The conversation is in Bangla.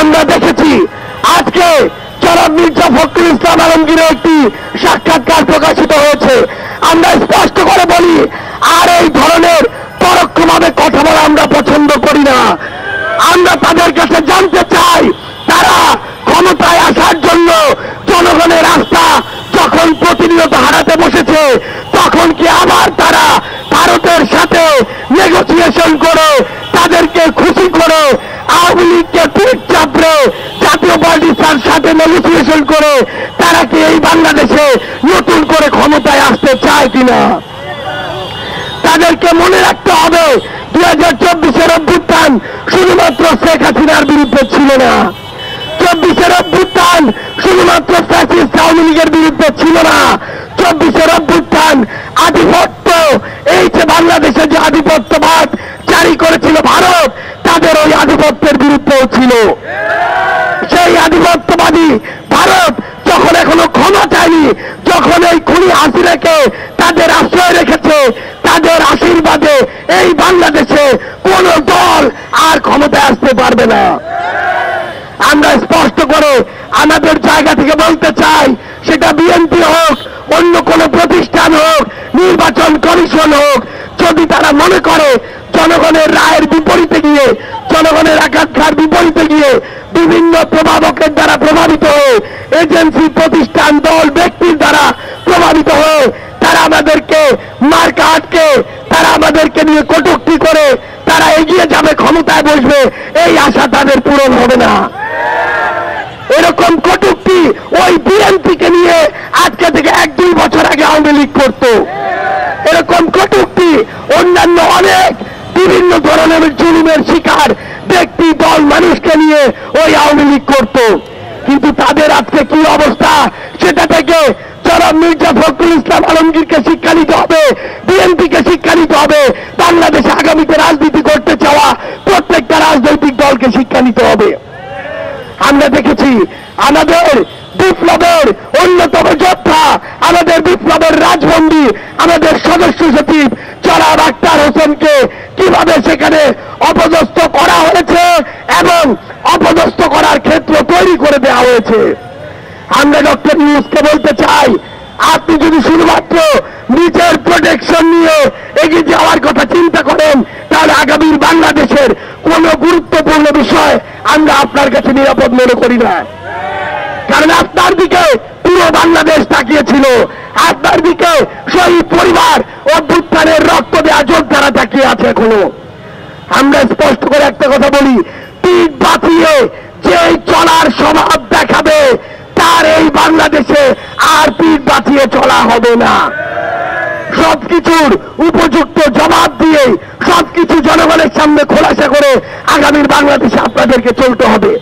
আমরা দেখেছি আজকে জনাব মির্জা ফখরুল ইসলাম আলমগীরের একটি সাক্ষাৎকার প্রকাশিত হয়েছে। আমরা স্পষ্ট করে বলি, আর এই ধরনের পরোক্ষভাবে কথা বলা আমরা পছন্দ করি না। আমরা তাদের কাছে জানতে চাই, তারা ক্ষমতায় আসার জন্য জনগণের আস্থা যখন প্রতিনিয়ত হারাতে বসেছে, তখন কি আবার তারা ভারতের সাথে নেগোসিয়েশন করে, তাদেরকে খুশি করে, আওয়ামী লীগকে পিঠ চাপড়ে জাতীয় পার্টির সাথে নেগোসিয়েশন করে তারা কি এই বাংলাদেশে নতুন করে ক্ষমতায় আসতে চায় কিনা? তাদেরকে মনে রাখতে হবে, 2024-এর অভ্যুত্থান শুধুমাত্র শেখ হাসিনার বিরুদ্ধে ছিল না। 24-এর অভ্যুত্থান শুধুমাত্র ফ্যাসিস্ট আওয়ামী লীগের বিরুদ্ধে ছিল না। 24-এর অভ্যুত্থান আধিপত্য, এই যে বাংলাদেশে যে আধিপত্যবাদ জারি করেছিল ভারত, তাদের ওই আধিপত্যের বিরুদ্ধেও ছিল। সেই আধিপত্যবাদী ভারত যখন এখনো ক্ষমা চায়নি, যখন এই খুনি হাসিনাকে তাদের আশ্রয় রেখেছে, তাদের আশীর্বাদে এই বাংলাদেশে কোন দল আর ক্ষমতায় আসতে পারবে না। আমরা স্পষ্ট করে আমাদের জায়গা থেকে বলতে চাই, সেটা বিএনপি হোক, অন্য কোন প্রতিষ্ঠান হোক, নির্বাচন কমিশন হোক, যদি তারা মনে করে জনগণের রায়ের বিপরীতে গিয়ে, জনগণের আকাঙ্ক্ষার বিপরীতে গিয়ে বিভিন্ন প্রভাবকের দ্বারা প্রভাবিত হয়ে, এজেন্সি, প্রতিষ্ঠান, দল, ব্যক্তির দ্বারা প্রভাবিত হয়ে তারা আমাদেরকে মার্কা আটকে, তারা আমাদেরকে নিয়ে কটূক্তি করে তারা এগিয়ে যাবে, ক্ষমতায় বসবে, এই আশা তাদের পূরণ হবে না। এরকম কটূক্তি ওই বিএনপিকে নিয়ে আজকে থেকে 1-2 বছর আগে আওয়ামী লীগ করত। এরকম কটূক্তি অন্যান্য অনেক বিভিন্ন ধরনের জুলুমের শিকার ব্যক্তি, দল, মানুষকে নিয়ে ওই আওয়ামী লীগ করত। কিন্তু তাদের আজকে কি অবস্থা, সেটা থেকে জনাব মির্জা ফখরুল ইসলাম আলমগীরকে শিক্ষা নিতে হবে, বিএনপিকে শিক্ষা নিতে হবে, বাংলাদেশে আগামীতে রাজনীতি করতে চাওয়া প্রত্যেকটা রাজনৈতিক দলকে শিক্ষা নিতে হবে। আমরা দেখেছি আমাদের বিপ্লবের অন্যতম যোদ্ধা, আমাদের বিপ্লবের রাজবন্দী, আমাদের সদস্য সচিব জনাব আক্তার হোসেনকে কিভাবে সেখানে অপদস্থ করা হয়েছে এবং অপদস্থ করার ক্ষেত্র তৈরি করে দেওয়া হয়েছে। আমরা ডক্টর ইউনূসকে বলতে চাই, আপনি যদি শুধুমাত্র নিজের প্রোটেকশন নিয়ে এগিয়ে যাওয়ার কথা চিন্তা করেন, তাহলে আগামীর বাংলাদেশের কোন গুরুত্বপূর্ণ বিষয় আমরা আপনার কাছে নিরাপদ মনে করি না। কারণ আপনার দিকে পুরো বাংলাদেশ তাকিয়েছিল, আপনার দিকে শহীদ পরিবার, অভ্যুত্থানের রক্ত দেওয়া যোদ্ধারা তাকিয়ে আছে এখনো। আমরা স্পষ্ট করে একটা কথা বলি, পিঠ বাঁচিয়ে যে চলার স্বভাব দেখাবে, তার এই বাংলাদেশে আর পিঠ বাঁচিয়ে চলা হবে না। সবকিছুর উপযুক্ত জবাব দিয়ে, সবকিছু জনগণের সামনে খোলাসা করে আগামীর বাংলাদেশে আপনাদেরকে চলতে হবে।